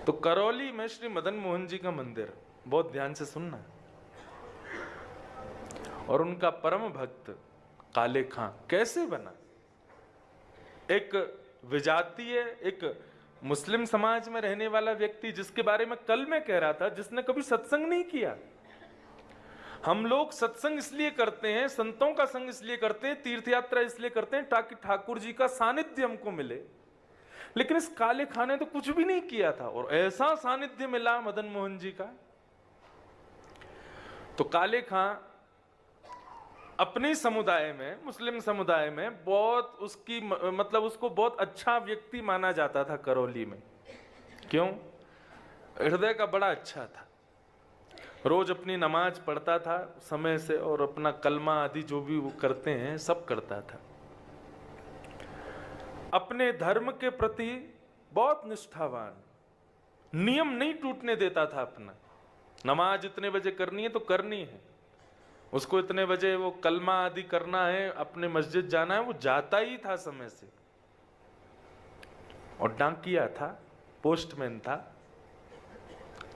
तो करौली में श्री मदन मोहन जी का मंदिर, बहुत ध्यान से सुनना, और उनका परम भक्त काले खां कैसे बना। एक विजातीय, एक मुस्लिम समाज में रहने वाला व्यक्ति, जिसके बारे में कल मैं कह रहा था, जिसने कभी सत्संग नहीं किया। हम लोग सत्संग इसलिए करते हैं, संतों का संग इसलिए करते हैं, तीर्थ यात्रा इसलिए करते हैं ताकि ठाकुर जी का सानिध्य हमको मिले। लेकिन इस काले खां ने तो कुछ भी नहीं किया था और ऐसा सानिध्य मिला मदन मोहन जी का। तो काले खां अपने समुदाय में, मुस्लिम समुदाय में बहुत उसकी मतलब उसको बहुत अच्छा व्यक्ति माना जाता था करौली में। क्यों? हृदय का बड़ा अच्छा था, रोज अपनी नमाज पढ़ता था समय से, और अपना कलमा आदि जो भी वो करते हैं सब करता था। अपने धर्म के प्रति बहुत निष्ठावान, नियम नहीं टूटने देता था अपना। नमाज इतने बजे करनी है तो करनी है, उसको इतने बजे वो कलमा आदि करना है, अपने मस्जिद जाना है, वो जाता ही था समय से। और डाकिया था, पोस्टमैन था,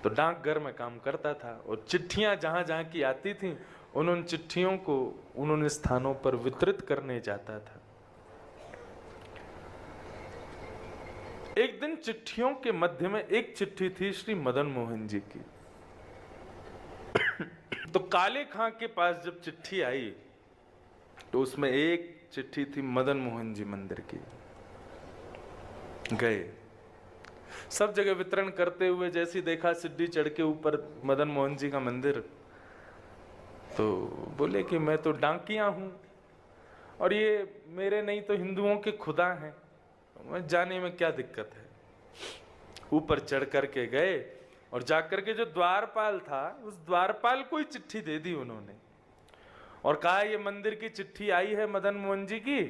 तो डाकघर में काम करता था, और चिट्ठियां जहां जहां की आती थी उन चिट्ठियों को उन्होंने स्थानों पर वितरित करने जाता था। एक दिन चिट्ठियों के मध्य में एक चिट्ठी थी श्री मदन मोहन जी की। तो काले खां के पास जब चिट्ठी आई तो उसमें एक चिट्ठी थी मदन मोहन जी मंदिर की। गए, सब जगह वितरण करते हुए जैसी देखा सिड्डी चढ़ के ऊपर मदन मोहन जी का मंदिर, तो बोले कि मैं तो डाकिया हूं और ये मेरे नहीं तो हिंदुओं के खुदा हैं, मैं जाने में क्या दिक्कत है। ऊपर चढ़ करके गए और जाकर के जो द्वारपाल था उस द्वारपाल को ही चिट्ठी दे दी उन्होंने, और कहा ये मंदिर की चिट्ठी आई है मदन मोहन जी की,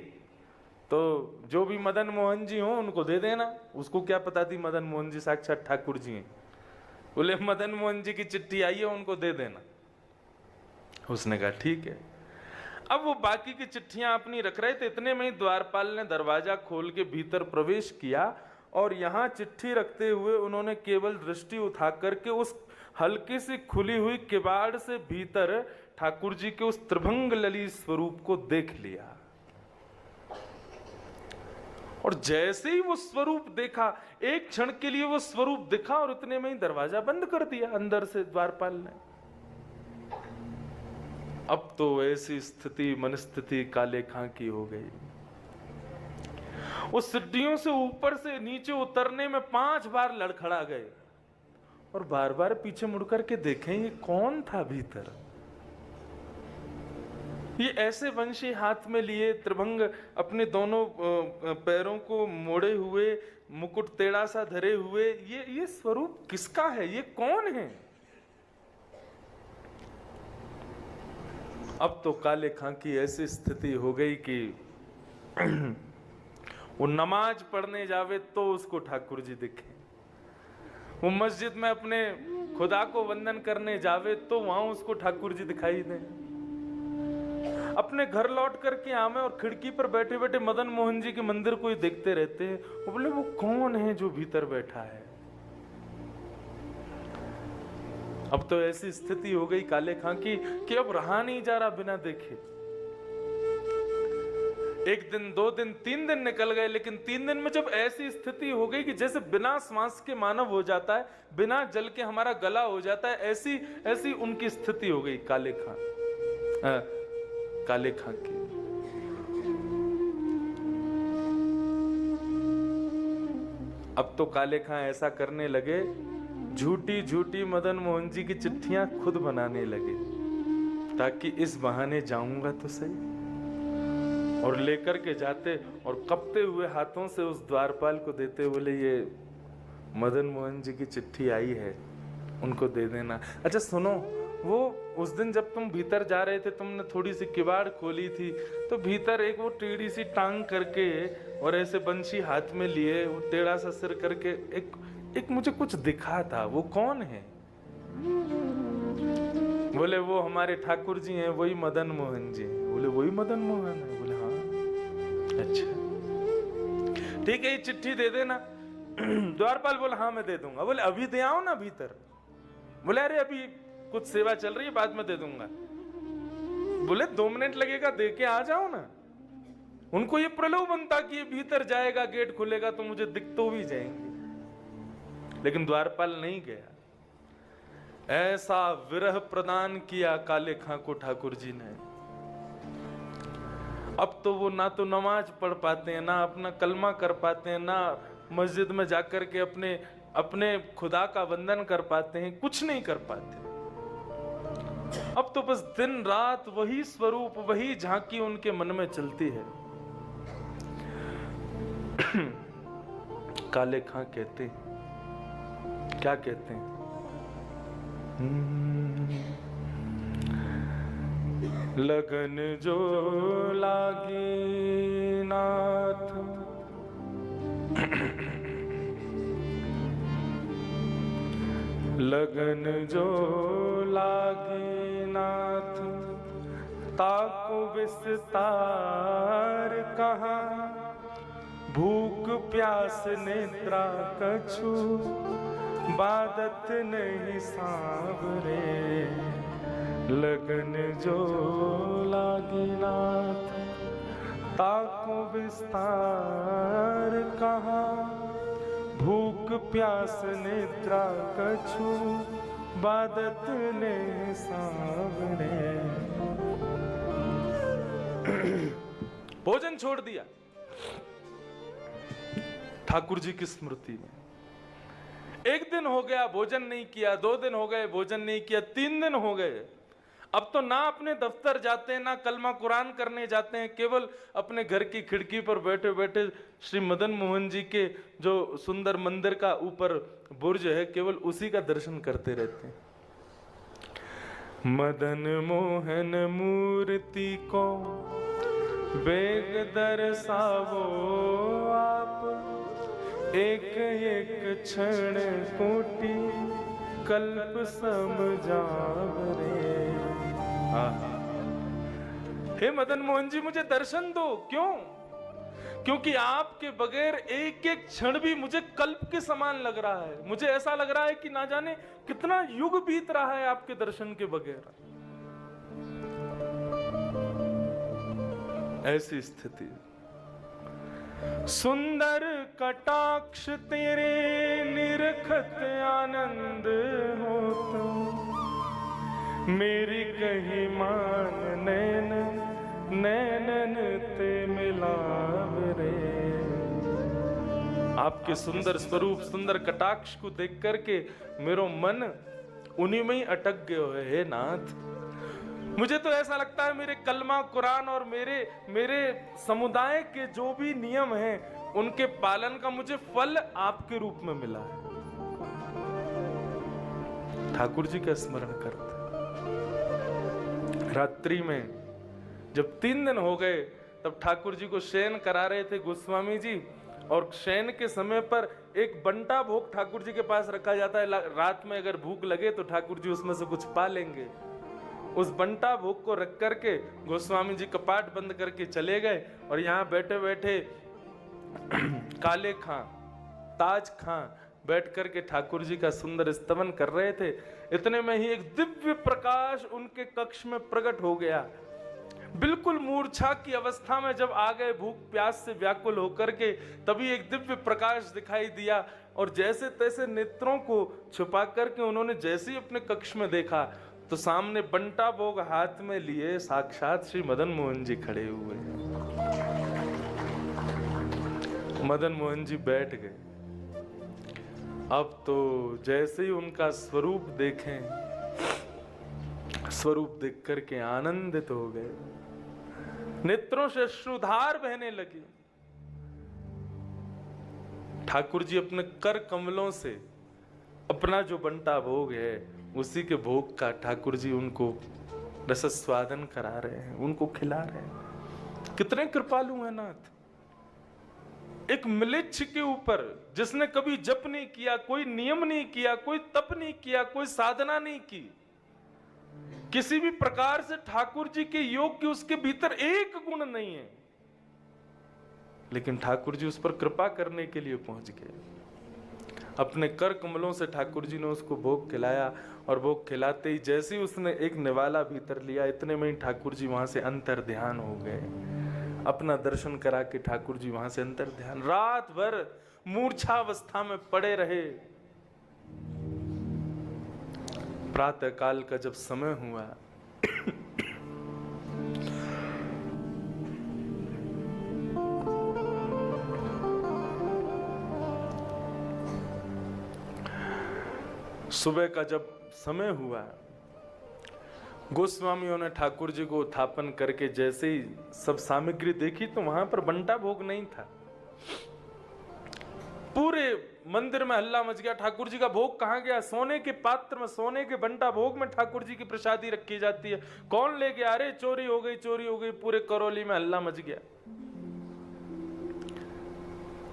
तो जो भी मदन मोहन जी हो उनको दे देना। उसको क्या पता थी मदन मोहन जी साक्षात ठाकुर जी हैं। बोले मदन मोहन जी की चिट्ठी आई है, उनको दे देना। उसने कहा ठीक है। अब वो बाकी की चिट्ठियां अपनी रख रहे थे, इतने में ही द्वारपाल ने दरवाजा खोल के भीतर प्रवेश किया, और यहां चिट्ठी रखते हुए उन्होंने केवल दृष्टि उठा करके उस हल्की सी खुली हुई किवाड़ से भीतर ठाकुर जी के उस त्रिभंग ललित स्वरूप को देख लिया। और जैसे ही वो स्वरूप देखा, एक क्षण के लिए वो स्वरूप दिखा और इतने में ही दरवाजा बंद कर दिया अंदर से द्वारपाल ने। अब तो ऐसी स्थिति मनस्थिति काले खां की हो गई, उस सीढ़ियों से ऊपर से नीचे उतरने में 5 बार लड़खड़ा गए और बार बार पीछे मुड़कर के देखें ये कौन था भीतर। ये ऐसे वंशी हाथ में लिए, त्रिभंग अपने दोनों पैरों को मोड़े हुए, मुकुट टेढ़ा सा धरे हुए, ये स्वरूप किसका है, ये कौन है। अब तो काले खां की ऐसी स्थिति हो गई कि वो नमाज पढ़ने जावे तो उसको ठाकुर जी दिखे, वो मस्जिद में अपने खुदा को वंदन करने जावे तो वहां उसको ठाकुर जी दिखाई दे, अपने घर लौट करके आवे और खिड़की पर बैठे बैठे मदन मोहन जी के मंदिर को ही देखते रहते हैं। वो बोले वो कौन है जो भीतर बैठा है। अब तो ऐसी स्थिति हो गई काले खां की कि अब रहा नहीं जा रहा बिना देखे। 1 दिन 2 दिन 3 दिन निकल गए, लेकिन 3 दिन में जब ऐसी स्थिति हो गई कि जैसे बिना श्वास के मानव हो जाता है, बिना जल के हमारा गला हो जाता है, ऐसी उनकी स्थिति हो गई काले खां की। अब तो काले खां ऐसा करने लगे, झूठी झूठी मदन मोहन जी की चिट्ठियां खुद बनाने लगे ताकि इस बहाने जाऊंगा तो सही, और लेकर के जाते और कपते हुए हाथों से उस द्वारपाल को देते, बोले ये मदन मोहन जी की चिट्ठी आई है, उनको दे देना। अच्छा सुनो, वो उस दिन जब तुम भीतर जा रहे थे, तुमने थोड़ी सी किवाड़ खोली थी, तो भीतर एक वो टेढ़ी सी टांग करके और ऐसे बंशी हाथ में लिए, वो टेढ़ा सा सिर करके एक मुझे कुछ दिखा था, वो कौन है। बोले वो हमारे ठाकुर जी हैं, वही मदन मोहन जी। बोले वही मदन मोहन है। बोले हाँ, अच्छा ठीक है, ये चिट्ठी दे देना। द्वारपाल बोला हाँ मैं दे दूंगा। बोले अभी दे आओ ना भीतर। बोले अरे अभी कुछ सेवा चल रही है, बाद में दे दूंगा। बोले 2 मिनट लगेगा, दे के आ जाओ ना। उनको ये प्रलोभन था कि ये भीतर जाएगा, गेट खुलेगा तो मुझे दिख तो भी जाएंगे। लेकिन द्वारपाल नहीं गया। ऐसा विरह प्रदान किया काले खां को ठाकुर जी ने। अब तो वो ना तो नमाज पढ़ पाते हैं, ना अपना कलमा कर पाते हैं, ना मस्जिद में जाकर के अपने खुदा का वंदन कर पाते हैं, कुछ नहीं कर पाते। अब तो बस दिन रात वही स्वरूप, वही झांकी उनके मन में चलती है। काले खां कहते हैं, क्या कहते हैं? लगन जो लागी नाथ, लगन जो लागी नाथ, ताको विस्तार कहाँ, भूख प्यास नेत्रा कछु, बादत नहीं सांवरे। लगन जो लागी नाथ, ताको विस्तार कहाँ, भूख प्यास निद्रा कछु, बादत ने सांवरे। भोजन छोड़ दिया ठाकुर जी की स्मृति में। 1 दिन हो गया भोजन नहीं किया, 2 दिन हो गए भोजन नहीं किया, 3 दिन हो गए। अब तो ना अपने दफ्तर जाते हैं, ना कलमा कुरान करने जाते हैं, केवल अपने घर की खिड़की पर बैठे बैठे श्री मदन मोहन जी के जो सुंदर मंदिर का ऊपर बुर्ज है, केवल उसी का दर्शन करते रहते हैं। मदन मोहन मूर्ति को बेग दर्शावो आप, एक एक क्षण कोटि कल्प समझावरे। हे मदन मोहन जी मुझे दर्शन दो। क्यों? क्योंकि आपके बगैर एक एक क्षण भी मुझे कल्प के समान लग रहा है। मुझे ऐसा लग रहा है कि ना जाने कितना युग बीत रहा है आपके दर्शन के बगैर। ऐसी स्थिति। सुंदर कटाक्ष तेरे निरखत आनंद होता, मेरी कही मान नैन नैनन ते मिलावरे। आपके सुंदर स्वरूप, सुंदर कटाक्ष को देख करके मेरो मन उन्हीं में ही अटक गयो है। हे नाथ, मुझे तो ऐसा लगता है मेरे कलमा कुरान और मेरे समुदाय के जो भी नियम हैं उनके पालन का मुझे फल आपके रूप में मिला है। ठाकुर जी का स्मरण करते। रात्रि में जब 3 दिन हो गए तब ठाकुर जी को शयन करा रहे थे गोस्वामी जी, और शयन के समय पर एक बंटा भोग ठाकुर जी के पास रखा जाता है। रात में अगर भूख लगे तो ठाकुर जी उसमें से कुछ पा लेंगे। उस बंटा भोग को रख करके गोस्वामी जी कपाट बंद करके चले गए, और यहाँ बैठे बैठे काले खां, ताज खां बैठ करके ठाकुर जी का सुंदर स्तवन कर रहे थे। इतने में ही एक दिव्य प्रकाश उनके कक्ष में प्रकट हो गया। बिल्कुल मूर्छा की अवस्था में जब आ गए, भूख प्यास से व्याकुल होकर के, तभी एक दिव्य प्रकाश दिखाई दिया, और जैसे तैसे नेत्रों को छुपा करके उन्होंने जैसे ही अपने कक्ष में देखा तो सामने बंटा भोग हाथ में लिए साक्षात श्री मदन मोहन जी खड़े हुए हैं। मदन मोहन जी बैठ गए। अब तो जैसे ही उनका स्वरूप देखें, स्वरूप देख करके आनंदित हो गए, नेत्रों से अश्रुधार बहने लगी। ठाकुर जी अपने कर कमलों से अपना जो बंटा भोग है उसी के भोग का ठाकुर जी उनको रसस्वादन करा रहे हैं, उनको खिला रहे हैं। कितने कृपालु हैं नाथ। एक म्लेच्छ के ऊपर जिसने कभी जप नहीं किया, कोई नियम नहीं किया, कोई तप नहीं किया, कोई साधना नहीं की, किसी भी प्रकार से ठाकुर जी के योग की उसके भीतर एक गुण नहीं है, लेकिन ठाकुर जी उस पर कृपा करने के लिए पहुंच गए। अपने कर कमलों से ठाकुर जी ने उसको भोग खिलाया, और भोग खिलाते ही जैसे ही उसने एक निवाला भीतर लिया, इतने में ही ठाकुर जी वहां से अंतर ध्यान हो गए। अपना दर्शन करा के ठाकुर जी वहां से अंतर ध्यान, रात भर मूर्छावस्था में पड़े रहे। प्रातः काल का जब समय हुआ, सुबह का जब समय हुआ, गोस्वामियों ने ठाकुर जी को उत्थापन करके जैसे ही सब सामग्री देखी तो वहां पर बंटा भोग नहीं था। पूरे मंदिर में हल्ला मच गया, ठाकुर जी का भोग कहां गया? सोने के पात्र में, सोने के बंटा भोग में ठाकुर जी की प्रसादी रखी जाती है, कौन ले गया? अरे चोरी हो गई, चोरी हो गई। पूरे करौली में हल्ला मच गया।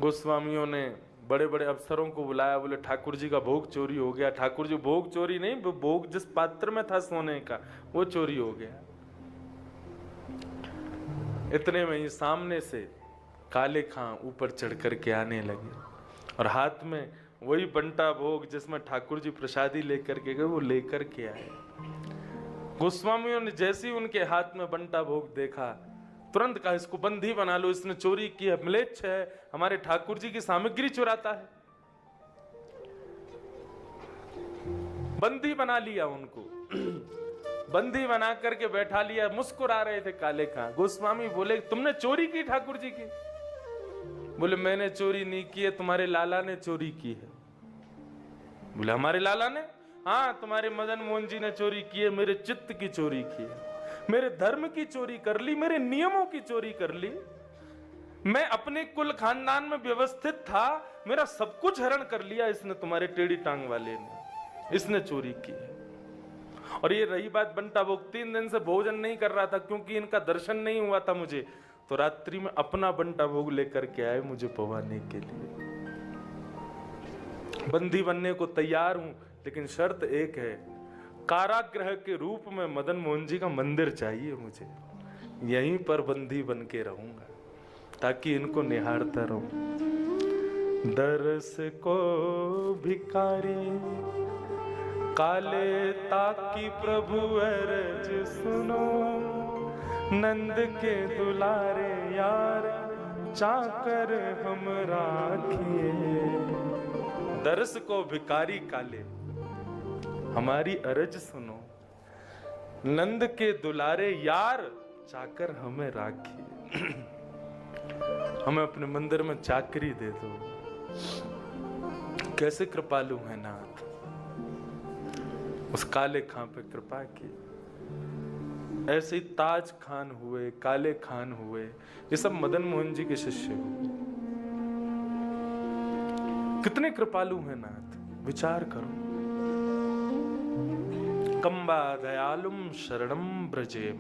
गोस्वामियों ने बड़े बड़े अफसरों को बुलाया, बोले ठाकुर जी का भोग चोरी हो गया। ठाकुर जी, भोग चोरी नहीं, भोग जिस पात्र में था सोने का वो चोरी हो गया। इतने में ही सामने से काले खां ऊपर चढ़ करके आने लगे, और हाथ में वही बंटा भोग जिसमें ठाकुर जी प्रसादी लेकर के गए, वो लेकर के आए। गोस्वामियों ने जैसे ही उनके हाथ में बंटा भोग देखा, तुरंत कहा इसको बंदी बना लो, इसने चोरी की है, म्लेच्छ है, हमारे ठाकुर जी की सामग्री चुराता है। बंदी बना लिया उनको। बंदी बना करके बैठा लिया। मुस्कुरा रहे थे काले खां। गोस्वामी बोले तुमने चोरी की ठाकुर जी की? बोले मैंने चोरी नहीं की है, तुम्हारे लाला ने चोरी की है। बोले हमारे लाला ने? हाँ, तुम्हारे मदन मोहन जी ने चोरी की है, मेरे चित्त की चोरी की है, मेरे धर्म की चोरी कर ली, मेरे नियमों की चोरी कर ली। मैं अपने कुल खानदान में व्यवस्थित था, मेरा सब कुछ हरण कर लिया इसने, तुम्हारे टेढ़ी टांग वाले ने, इसने चोरी की है। और ये रही बात बंटा भोग, 3 दिन से भोजन नहीं कर रहा था क्योंकि इनका दर्शन नहीं हुआ था मुझे, तो रात्रि में अपना बंटा भोग लेकर के आए मुझे पवाने के लिए। बंदी बनने को तैयार हूं, लेकिन शर्त एक है, कारागृह के रूप में मदन मोहन जी का मंदिर चाहिए मुझे। यहीं पर बंदी बन के रहूंगा ताकि इनको निहारता रहूं। दरस को भिखारी काले ताकि प्रभु अर्ज सुनो, नंद के दुलारे यार चाकर हम राखिए। दरस को भिखारी काले हमारी अरज सुनो, नंद के दुलारे यार चाकर हमें राखिए। हमें अपने मंदिर में चाकरी दे दो। कैसे कृपालु है नाथ। उस काले खां पे कृपा की। ऐसे ही ताज खान हुए, काले खान हुए, ये सब मदन मोहन जी के शिष्य हुए। कितने कृपालु हैं नाथ, विचार करो। कंबा दयालुम शरणम ब्रजेम,